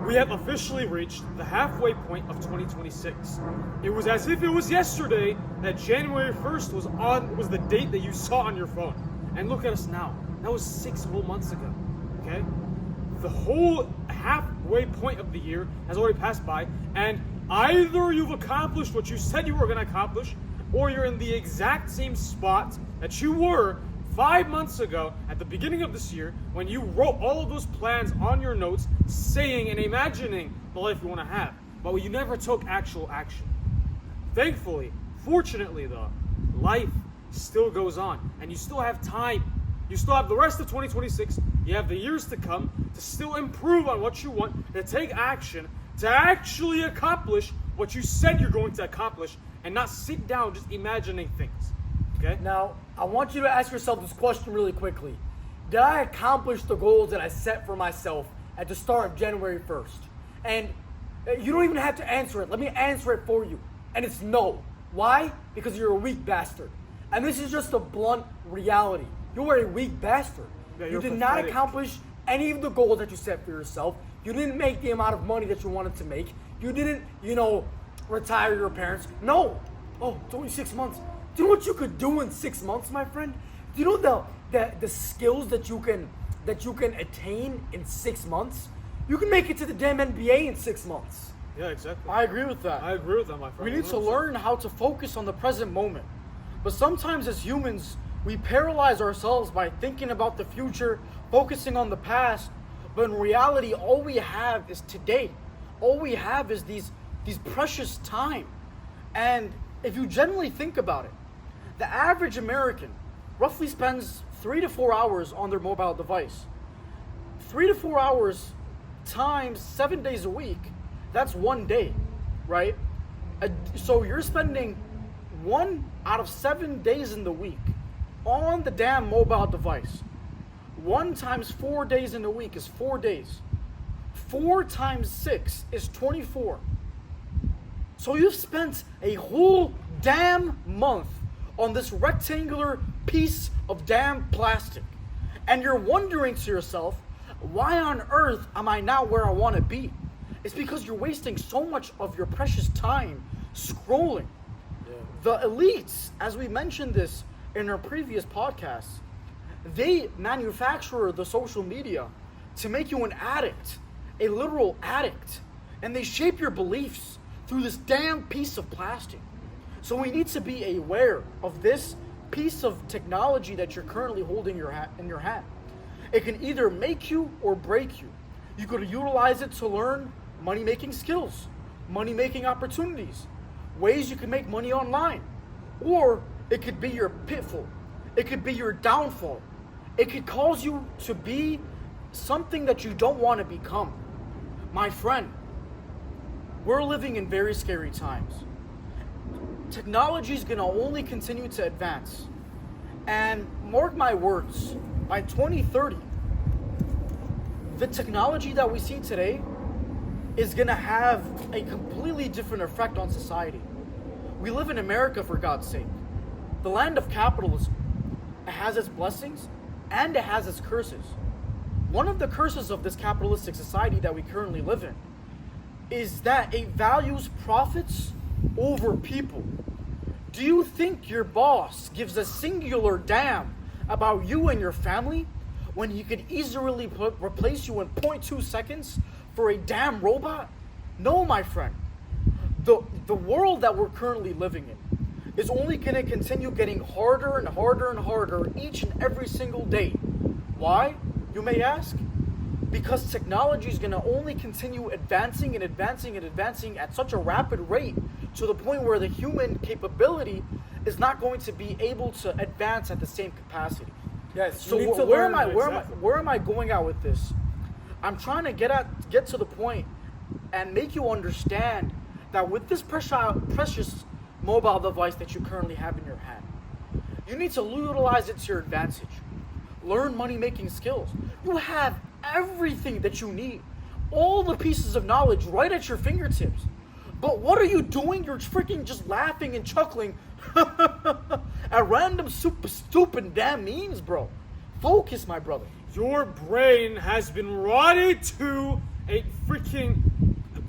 We have officially reached the halfway point of 2026. It was as if it was yesterday that January 1st was the date that you saw on your phone. And look at us now. That was 6 whole months ago. Okay? The whole halfway point of the year has already passed by, and either you've accomplished what you said you were going to accomplish, or you're in the exact same spot that you were 5 months ago at the beginning of this year when you wrote all of those plans on your notes, saying and imagining the life you want to have, but you never took actual action. Thankfully, fortunately though, life still goes on, and you still have time. You still have the rest of 2026, you have the years to come to still improve on what you want, to take action, to actually accomplish what you said you're going to accomplish, and not sit down just imagining things. Okay? Now, I want you to ask yourself this question really quickly. Did I accomplish the goals that I set for myself at the start of January 1st? And you don't even have to answer it. Let me answer it for you. And it's no. Why? Because you're a weak bastard. And this is just a blunt reality. You are a weak bastard. Yeah, you did not accomplish any of the goals that you set for yourself. You didn't make the amount of money that you wanted to make. You didn't, retire your parents. No. Oh, it's only 6 months. Do you know what you could do in 6 months, my friend? Do you know the skills that you can attain in 6 months? You can make it to the damn NBA in 6 months. Yeah, exactly. I agree with that. I agree with that, my friend. We need to 100%. learn how to focus on the present moment. But sometimes as humans, we paralyze ourselves by thinking about the future, focusing on the past. But in reality, all we have is today. All we have is these precious time. And if you generally think about it, the average American roughly spends 3 to 4 hours on their mobile device. 3 to 4 hours times 7 days a week, that's 1 day, right? So you're spending 1 out of 7 days in the week on the damn mobile device. 1 times 4 days in a week is 4 days. 4 times 6 is 24. So you've spent a whole damn month on this rectangular piece of damn plastic. And you're wondering to yourself, why on earth am I not where I want to be? It's because you're wasting so much of your precious time scrolling. Yeah. The elites, as we mentioned this in our previous podcasts, they manufacture the social media to make you an addict, a literal addict. And they shape your beliefs through this damn piece of plastic. So we need to be aware of this piece of technology that you're currently holding in your hand. It can either make you or break you. You could utilize it to learn money-making skills, money-making opportunities, ways you can make money online. Or it could be your pitfall. It could be your downfall. It could cause you to be something that you don't want to become. My friend, we're living in very scary times. Technology is going to only continue to advance. And mark my words, by 2030, the technology that we see today is going to have a completely different effect on society. We live in America, for God's sake, the land of capitalism. It has its blessings and it has its curses. One of the curses of this capitalistic society that we currently live in is that it values profits over people. Do you think your boss gives a singular damn about you and your family when he could easily replace you in 0.2 seconds for a damn robot? No, my friend. The world that we're currently living in is only going to continue getting harder and harder and harder each and every single day. Why, you may ask? Because technology is going to only continue advancing and advancing and advancing at such a rapid rate to the point where the human capability is not going to be able to advance at the same capacity. Yes. So where am I going at with this? I'm trying to get to the point and make you understand that with this precious mobile device that you currently have in your hand, you need to utilize it to your advantage. Learn money-making skills. You have everything that you need. All the pieces of knowledge right at your fingertips. But what are you doing? You're freaking just laughing and chuckling at random stupid damn memes, bro. Focus, my brother. Your brain has been rotted to a freaking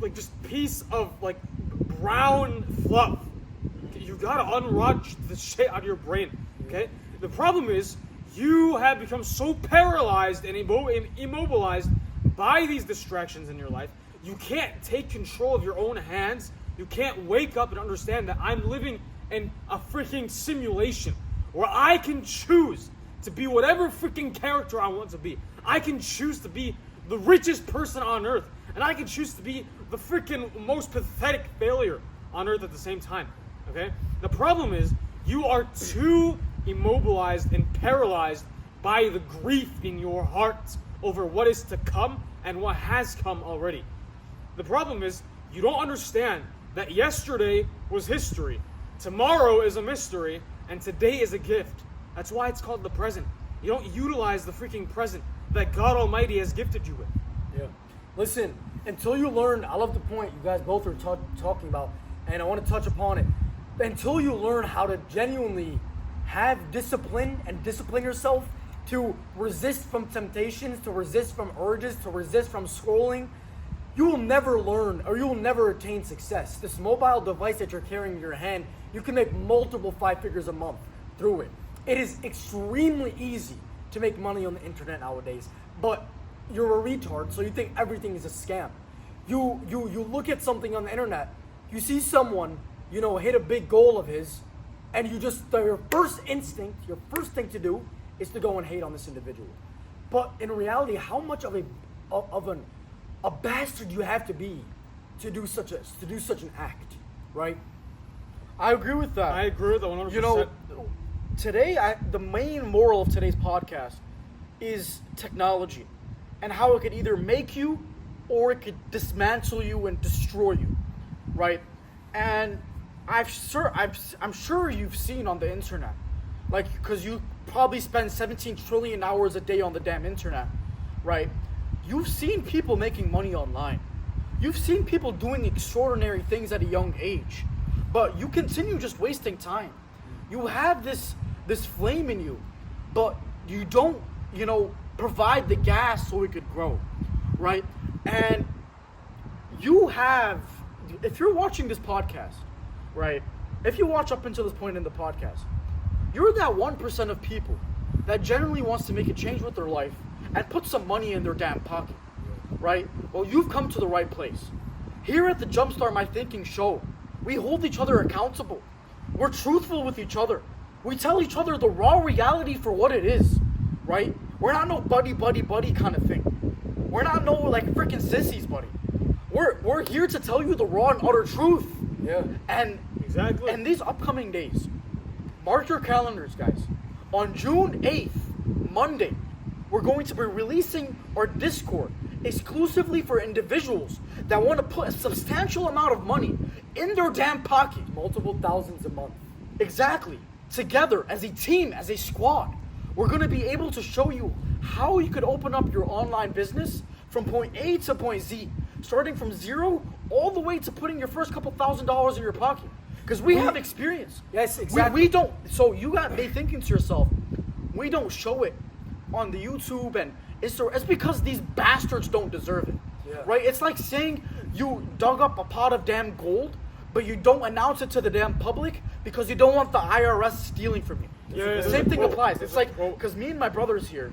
like just piece of like brown fluff. You gotta unrock the shit out of your brain. Okay. The problem is you have become so paralyzed and immobilized by these distractions in your life. You can't take control of your own hands. You can't wake up and understand that I'm living in a freaking simulation where I can choose to be whatever freaking character I want to be. I can choose to be the richest person on earth, and I can choose to be the freaking most pathetic failure on earth at the same time. Okay? The problem is you are too immobilized and paralyzed by the grief in your heart over what is to come and what has come already. The problem is you don't understand that yesterday was history, tomorrow is a mystery, and today is a gift. That's why it's called the present. You don't utilize the freaking present that God Almighty has gifted you with. Yeah. Listen, until you learn, I love the point you guys both are talking about, and I want to touch upon it. Until you learn how to genuinely have discipline and discipline yourself to resist from temptations, to resist from urges, to resist from scrolling, you will never learn or you will never attain success. This mobile device that you're carrying in your hand, you can make multiple 5 figures a month through it. It is extremely easy to make money on the internet nowadays, but you're a retard, so you think everything is a scam. You look at something on the internet, you see someone, hit a big goal of his, and your first instinct, your first thing to do is to go and hate on this individual. But in reality, how much of a bastard you have to be to do such an act, right? I agree with that. I agree with that 100%. Today, the main moral of today's podcast is technology and how it could either make you or it could dismantle you and destroy you, right? And I'm sure you've seen on the internet, because you probably spend 17 trillion hours a day on the damn internet, right? You've seen people making money online. You've seen people doing extraordinary things at a young age, but you continue just wasting time. You have this flame in you, but you don't, provide the gas so it could grow, right? And if you're watching this podcast, right? If you watch up until this point in the podcast, you're that 1% of people that generally wants to make a change with their life and put some money in their damn pocket, right? Well, you've come to the right place. Here at the Jumpstart My Thinking show, we hold each other accountable. We're truthful with each other. We tell each other the raw reality for what it is, right? We're not no buddy kind of thing. We're not no freaking sissies, buddy. We're here to tell you the raw and utter truth. Yeah. And exactly. And these upcoming days, mark your calendars, guys. On June 8th, Monday, we're going to be releasing our Discord exclusively for individuals that want to put a substantial amount of money in their damn pocket. Multiple thousands a month. Exactly. Together, as a team, as a squad, we're going to be able to show you how you could open up your online business from point A to point Z, starting from zero all the way to putting your first couple $1,000s in your pocket. Because we have experience. Yes, exactly. We don't. So you got me thinking to yourself, we don't show it on the YouTube and it's because these bastards don't deserve it. Yeah. Right? It's like saying you dug up a pot of damn gold, but you don't announce it to the damn public because you don't want the IRS stealing from you. Yeah, the same thing quote. applies. There's It's a like, quote. because me and my brothers here,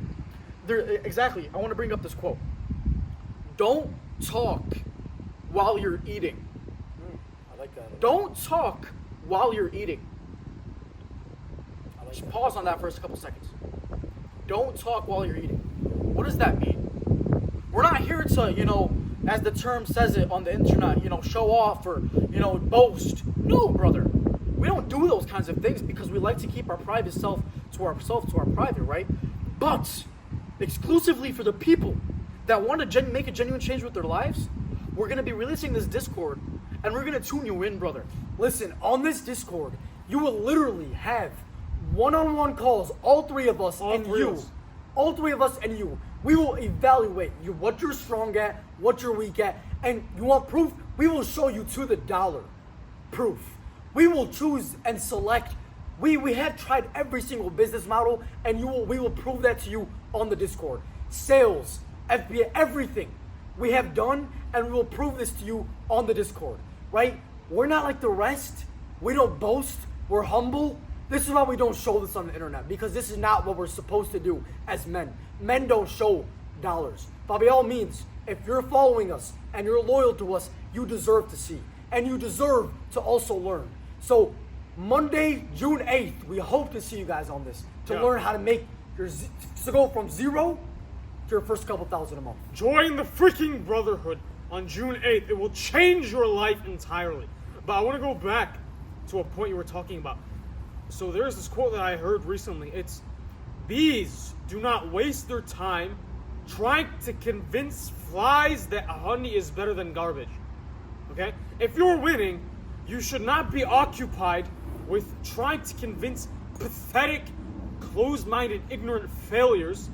exactly, I want to bring up this quote. Don't talk while you're eating. I like that. Don't talk while you're eating. I like Just that. pause on that for a couple seconds. Don't talk while you're eating. What does that mean? We're not here to, as the term says it on the internet, show off or, boast. No, brother. We don't do those kinds of things because we like to keep our private self to ourselves, to our private, right? But exclusively for the people that want to make a genuine change with their lives, we're going to be releasing this Discord and we're going to tune you in, brother. Listen, on this Discord, you will literally have one-on-one calls, all three of us and you. All three of us and you. We will evaluate you, what you're strong at, what you're weak at, and you want proof? We will show you to the dollar proof. We will choose and select. We have tried every single business model, and we will prove that to you on the Discord. Sales, FBA, everything. we have done, and we will prove this to you on the Discord, right? We're not like the rest. We don't boast. We're humble. This is why we don't show this on the internet, because this is not what we're supposed to do as men. Men don't show dollars. But by all means, if you're following us and you're loyal to us, you deserve to see. And you deserve to also learn. So Monday, June 8th, we hope to see you guys on this to learn how to make to go from zero to your first couple thousand a month. Join the freaking Brotherhood on June 8th. It will change your life entirely. But I want to go back to a point you were talking about. So there's this quote that I heard recently. It's, bees do not waste their time trying to convince flies that honey is better than garbage. Okay? If you're winning, you should not be occupied with trying to convince pathetic, closed-minded, ignorant failures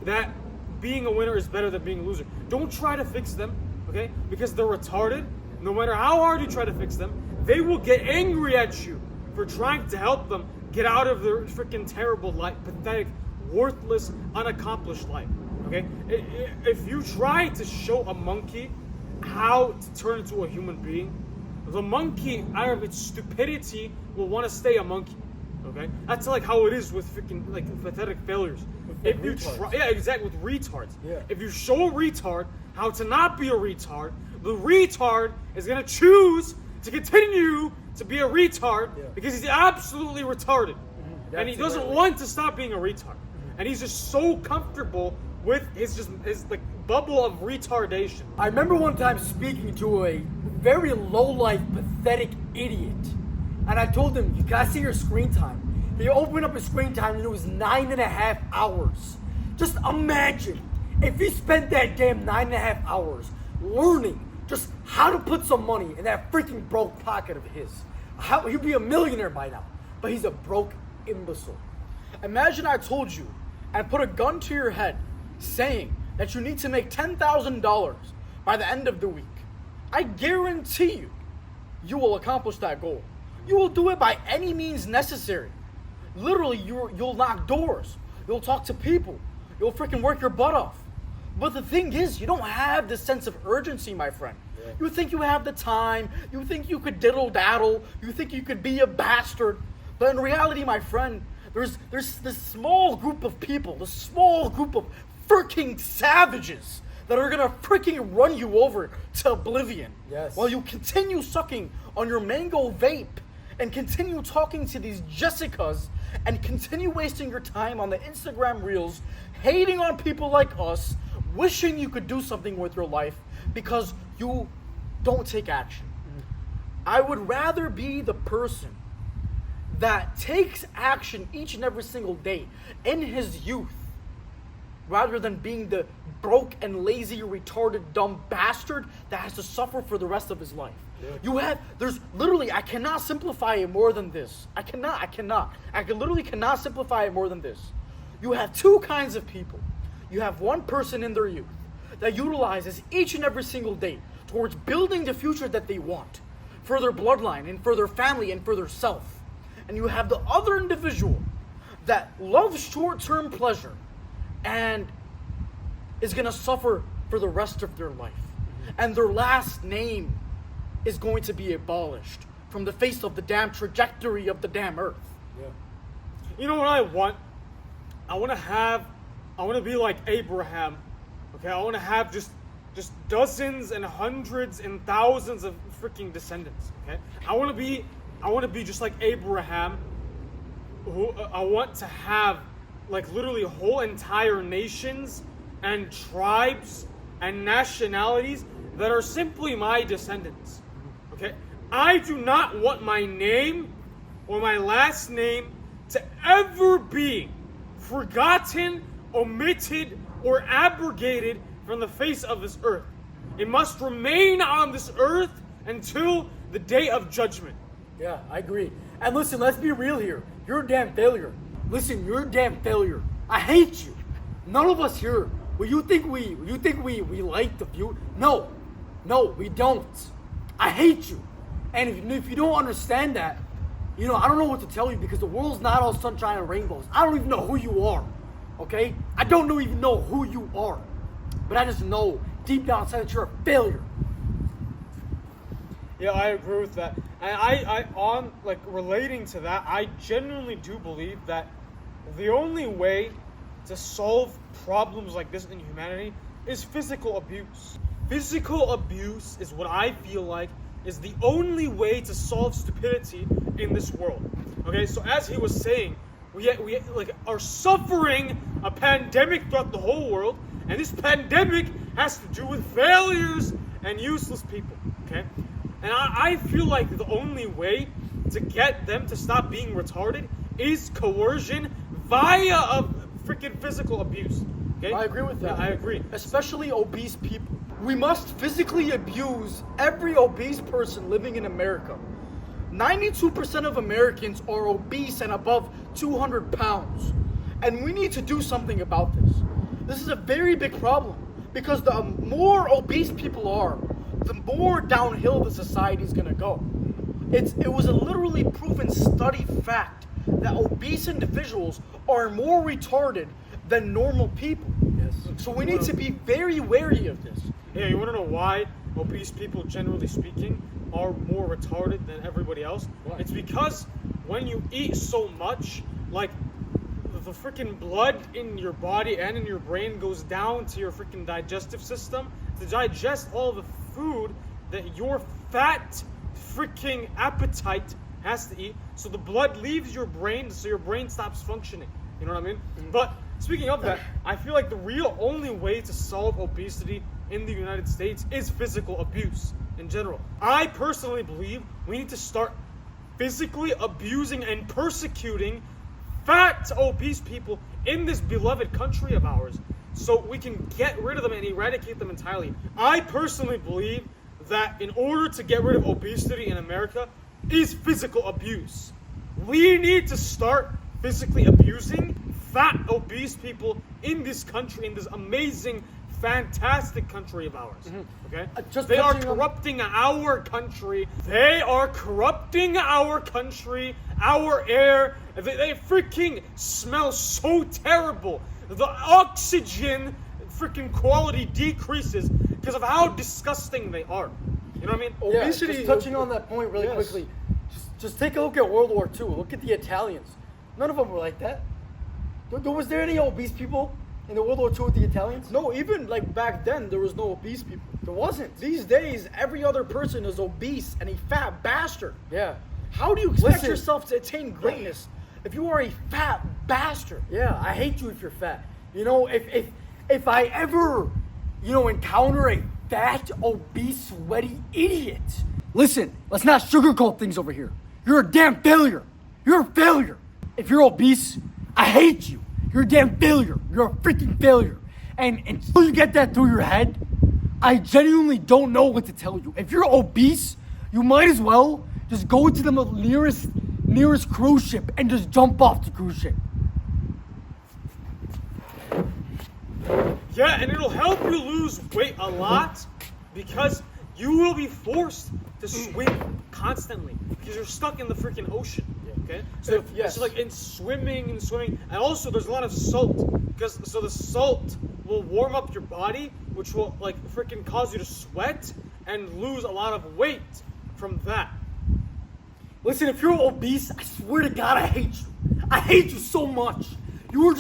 that being a winner is better than being a loser. Don't try to fix them, okay? Because they're retarded. No matter how hard you try to fix them, they will get angry at you for trying to help them get out of their freaking terrible life, pathetic, worthless, unaccomplished life, okay? If you try to show a monkey how to turn into a human being, the monkey, out of its stupidity, will want to stay a monkey, okay? That's like how it is with freaking, like, pathetic failures. If you try, yeah, exactly, with retards. Yeah. If you show a retard how to not be a retard, the retard is gonna choose to continue to be a retard because he's absolutely retarded, and he doesn't want to stop being a retard, and he's just so comfortable with his like bubble of retardation. I remember one time speaking to a very low-life, pathetic idiot, and I told him, "You gotta see your screen time." He opened up his screen time and it was 9.5 hours. Just imagine if he spent that damn 9.5 hours learning just how to put some money in that freaking broke pocket of his. He'd be a millionaire by now, but he's a broke imbecile. Imagine I told you and put a gun to your head saying that you need to make $10,000 by the end of the week. I guarantee you will accomplish that goal. You will do it by any means necessary. Literally, you'll knock doors. You'll talk to people. You'll freaking work your butt off. But the thing is, you don't have this sense of urgency, my friend. Yeah. You think you have the time. You think you could diddle-daddle. You think you could be a bastard. But in reality, my friend, there's this small group of people, this small group of freaking savages that are gonna freaking run you over to oblivion. Yes. While you continue sucking on your mango vape and continue talking to these Jessicas and continue wasting your time on the Instagram reels, hating on people like us, wishing you could do something with your life because you don't take action. I would rather be the person that takes action each and every single day in his youth rather than being the broke and lazy, retarded, dumb bastard that has to suffer for the rest of his life. Yeah. I cannot simplify it more than this. I literally cannot simplify it more than this. You have two kinds of people. You have one person in their youth that utilizes each and every single day towards building the future that they want for their bloodline and for their family and for their self. And you have the other individual that loves short-term pleasure and is going to suffer for the rest of their life. And their last name is going to be abolished from the face of the damn trajectory of the damn earth. Yeah. You know what I want? I want to be like Abraham. Okay, I want to have just dozens and hundreds and thousands of freaking descendants. Okay, I want to be just like Abraham. I want to have like literally whole entire nations and tribes and nationalities that are simply my descendants. Okay, I do not want my name or my last name to ever be forgotten, omitted, or abrogated from the face of this earth. It must remain on this earth until the day of judgment. Yeah, I agree. And listen, let's be real here. You're a damn failure. Listen, you're a damn failure. I hate you. None of us here. You think we like the view? No, we don't. I hate you. And if you don't understand that, I don't know what to tell you because the world's not all sunshine and rainbows. I don't even know who you are. Okay? I don't even know who you are. But I just know deep down inside that you're a failure. Yeah, I agree with that. And I on like relating to that, I genuinely do believe that the only way to solve problems like this in humanity is physical abuse. Physical abuse is what I feel like is the only way to solve stupidity in this world. Okay, so as he was saying, we like are suffering a pandemic throughout the whole world, and this pandemic has to do with failures and useless people. Okay, and I feel like the only way to get them to stop being retarded is coercion via a freaking physical abuse. Okay? I agree with that. Yeah, I agree. Especially obese people. We must physically abuse every obese person living in America. 92% of Americans are obese and above 200 pounds. And we need to do something about this. This is a very big problem because the more obese people are, the more downhill the society is going to go. It was a literally proven study fact that obese individuals are more retarded than normal people. Yes. So we need to be very wary of this. Yeah, you want to know why obese people, generally speaking, are more retarded than everybody else? Why? It's because when you eat so much, like the freaking blood in your body and in your brain goes down to your freaking digestive system to digest all the food that your fat freaking appetite has to eat. So the blood leaves your brain, so your brain stops functioning. You know what I mean? Mm-hmm. But speaking of that, I feel like the real only way to solve obesity in the United States is physical abuse in general. I personally believe we need to start physically abusing and persecuting fat, obese people in this beloved country of ours so we can get rid of them and eradicate them entirely. I personally believe that in order to get rid of obesity in America is physical abuse. We need to start physically abusing fat, obese people in this country, in this amazing, fantastic country of ours. Okay? Just They are touching on- corrupting our country. They are corrupting our country, our air. They freaking smell so terrible. The oxygen freaking quality decreases because of how disgusting they are. You know what I mean? Yeah, Obesity- just touching on that point really Yes. quickly. Just take a look at World War II. Look at the Italians. None of them were like that. Was there any obese people in the World War II with the Italians? No, even like back then, there was no obese people. There wasn't. These days, every other person is obese and a fat bastard. Yeah. How do you expect Listen. yourself to attain greatness if you are a fat bastard? Yeah, I hate you if you're fat. You know, if I ever, encounter a fat, obese, sweaty idiot. Listen, let's not sugarcoat things over here. You're a damn failure. You're a failure. If you're obese, I hate you. You're a damn failure. You're a freaking failure. And until you get that through your head, I genuinely don't know what to tell you. If you're obese, you might as well just go to the nearest cruise ship and just jump off the cruise ship. Yeah, and it'll help you lose weight a lot because you will be forced to swim constantly because you're stuck in the freaking ocean. Okay, so Yes. it's like in swimming, and also there's a lot of salt because so the salt will warm up your body, which will like freaking cause you to sweat and lose a lot of weight from that. Listen, if you're obese, I swear to God, I hate you. I hate you so much. You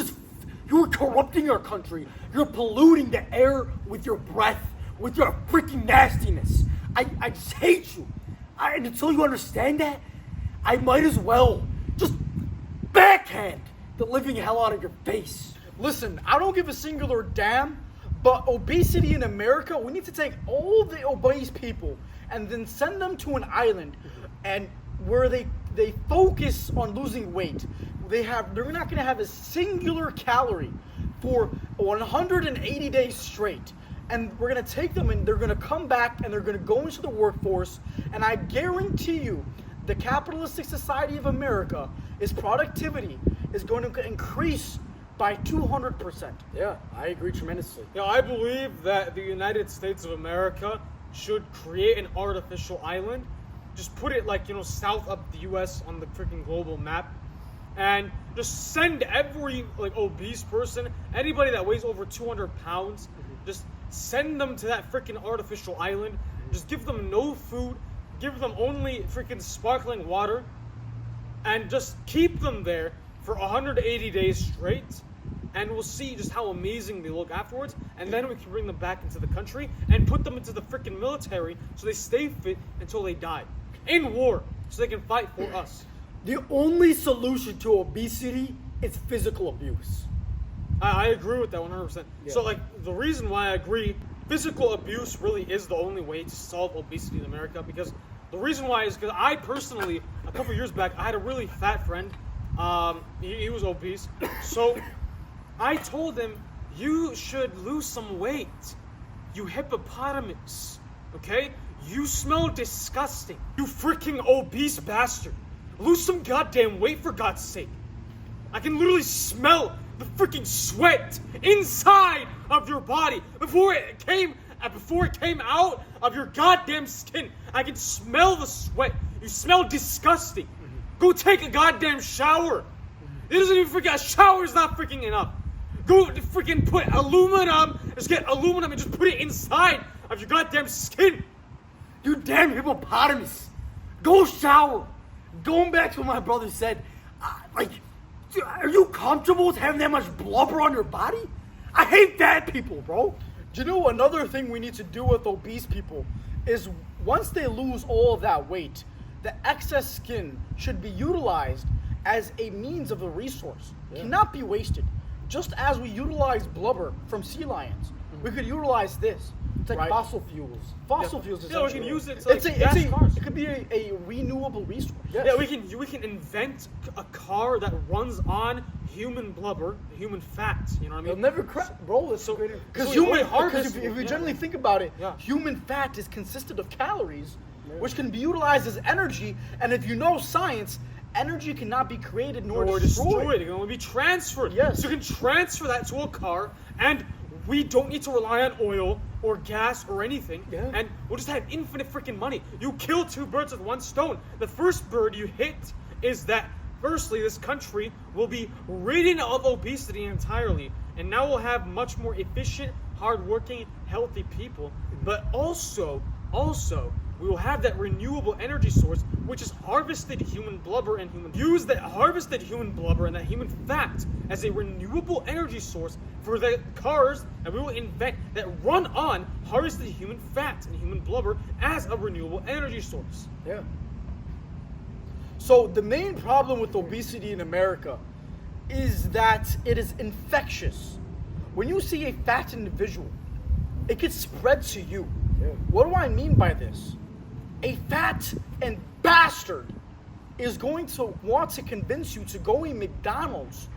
are corrupting our country. You're polluting the air with your breath, with your freaking nastiness. I just hate you. And until you understand that, I might as well just backhand the living hell out of your face. Listen, I don't give a singular damn, but obesity in America, we need to take all the obese people and then send them to an island and where they focus on losing weight. They're not going to have a singular calorie for 180 days straight. And we're going to take them and they're going to come back and they're going to go into the workforce. And I guarantee you, the capitalistic society of America, its productivity is going to increase by 200%. Yeah, I agree tremendously. You know, I believe that the United States of America should create an artificial island. Just put it like, south of the US on the freaking global map. And just send every like obese person, anybody that weighs over 200 pounds, just send them to that freaking artificial island, just give them no food, give them only freaking sparkling water, and just keep them there for 180 days straight, and we'll see just how amazing they look afterwards, and then we can bring them back into the country and put them into the freaking military so they stay fit until they die. In war, so they can fight for us. The only solution to obesity is physical abuse. I agree with that 100%. Yeah. So, like, the reason why I agree, physical abuse really is the only way to solve obesity in America, because the reason why is because I personally, a couple years back, I had a really fat friend. He was obese. So, I told him, you should lose some weight. You hippopotamus. Okay? You smell disgusting. You freaking obese bastard. Lose some goddamn weight for God's sake. I can literally smell the freaking sweat inside of your body before it came out of your goddamn skin. I can smell the sweat. You smell disgusting. Go take a goddamn shower. It doesn't even freaking, a shower is not freaking enough. Go freaking put aluminum, just get aluminum and just put it inside of your goddamn skin. You damn hippopotamus. Go shower. Going back to what my brother said, dude, are you comfortable with having that much blubber on your body? I hate fat people, bro. Do you know another thing we need to do with obese people is once they lose all of that weight, the excess skin should be utilized as a means of a resource. Cannot be wasted. Just as we utilize blubber from sea lions, we could utilize this. It's like right? fossil fuels. Fossil fuels. Yeah, we can use it to It could be a renewable resource. Yes. Yeah, we can invent a car that runs on human blubber, human fat. You know what I mean? It'll never crack, bro. It's So- great. Because So we if harvest you it, generally think about it, Yeah. human fat is consisted of calories, which can be utilized as energy. And if you know science, energy cannot be created nor or destroyed. destroyed. It can only be transferred. Yes. So you can transfer that to a car, and we don't need to rely on oil or gas or anything. Yeah. And we'll just have infinite freaking money. You kill two birds with one stone. The first bird you hit is that, firstly, this country will be ridden of obesity entirely, and now we'll have much more efficient, hardworking, healthy people. But also, we will have that renewable energy source, which is harvested human blubber and use that harvested human blubber and that human fat as a renewable energy source for the cars that we will invent that run on harvested human fat and human blubber as a renewable energy source. Yeah. So the main problem with obesity in America is that it is infectious. When you see a fat individual, it could spread to you. Yeah. What do I mean by this? A fat and bastard is going to want to convince you to go eat McDonald's.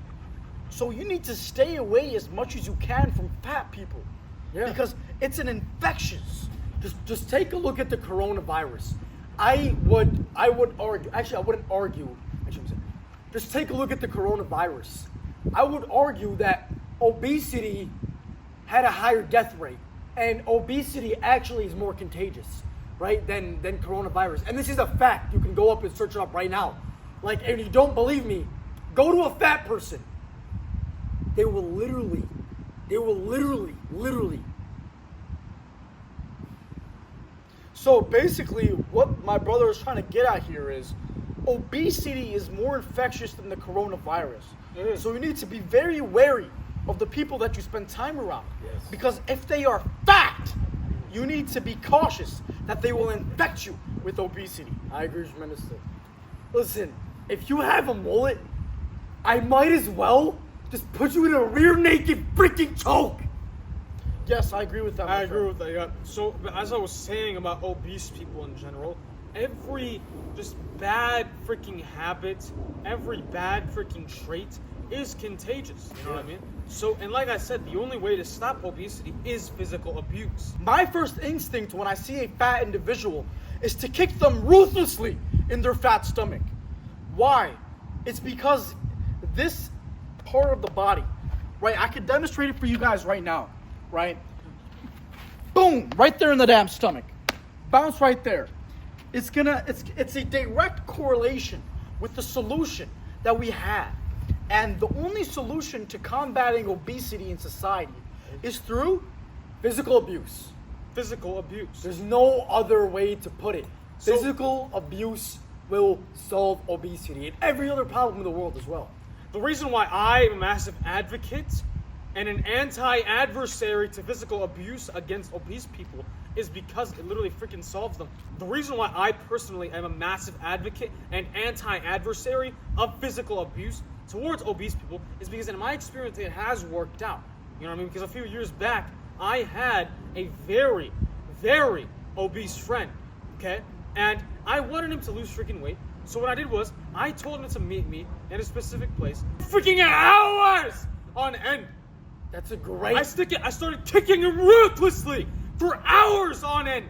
So you need to stay away as much as you can from fat people. Yeah. Because it's an infectious. Just take a look at the coronavirus. I would argue. Actually, I wouldn't argue. I shouldn't say. Just take a look at the coronavirus. I would argue that obesity had a higher death rate, and obesity actually is more contagious, right, than coronavirus. And this is a fact. You can go up and search it up right now. Like, and if you don't believe me, go to a fat person. They will literally. So basically, what my brother is trying to get at here is obesity is more infectious than the coronavirus. It is. So you need to be very wary of the people that you spend time around. Yes. Because if they are fat, you need to be cautious that they will infect you with obesity. I agree tremendously. Listen, if you have a mullet, I might as well just put you in a rear naked freaking choke. Yes, I agree with that. my I agree friend. with that, yeah. So, but as I was saying about obese people in general, every just bad freaking habit, every bad freaking trait is contagious. You know what I mean? So, and like I said, the only way to stop obesity is physical abuse. My first instinct when I see a fat individual is to kick them ruthlessly in their fat stomach. Why? It's because this part of the body, right? I could demonstrate it for you guys right now, right? Boom, right there in the damn stomach. Bounce right there. It's a direct correlation with the solution that we have. And the only solution to combating obesity in society is through Physical abuse. Physical abuse. There's no other way to put it. So- Physical abuse will solve obesity and every other problem in the world as well. The reason why I am a massive advocate and an anti-adversary to physical abuse against obese people is because it literally freaking solves them. The reason why I personally am a massive advocate and anti-adversary of physical abuse towards obese people is because in my experience it has worked out. You know what I mean? Because a few years back, I had a very, very obese friend, okay? And I wanted him to lose freaking weight. So what I did was, I told him to meet me in a specific place. Freaking hours on end. That's a great. I started kicking him ruthlessly for hours on end,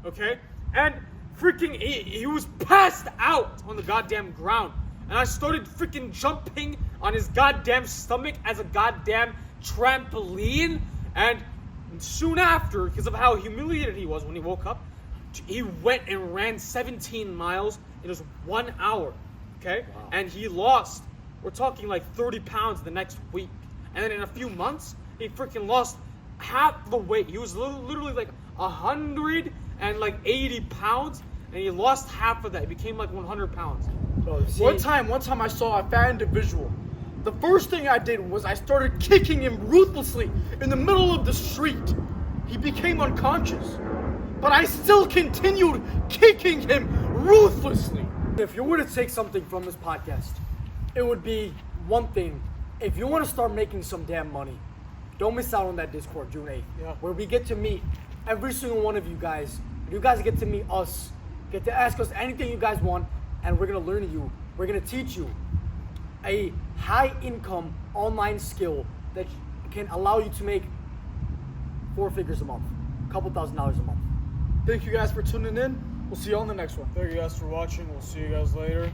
okay? And freaking, he was passed out on the goddamn ground. And I started freaking jumping on his goddamn stomach as a goddamn trampoline. And soon after, because of how humiliated he was when he woke up, he went and ran 17 miles in just 1 hour, okay? Wow. And he lost, we're talking like 30 pounds the next week. And then in a few months, he freaking lost half the weight. He was literally like 180 pounds, and he lost half of that. He became like 100 pounds. So, see, One time I saw a fat individual. The first thing I did was I started kicking him ruthlessly in the middle of the street. He became unconscious, but I still continued kicking him ruthlessly. if you were to take something from this podcast, it would be one thing. If you want to start making some damn money, don't miss out on that Discord June 8th, Yeah. where we get to meet every single one of you guys. You guys get to meet us, get to ask us anything you guys want, and we're going to learn you. We're going to teach you a high income online skill that can allow you to make 4 figures a month, a couple $1,000s a month. Thank you guys for tuning in. We'll see you on the next one. Thank you guys for watching. We'll see you guys later.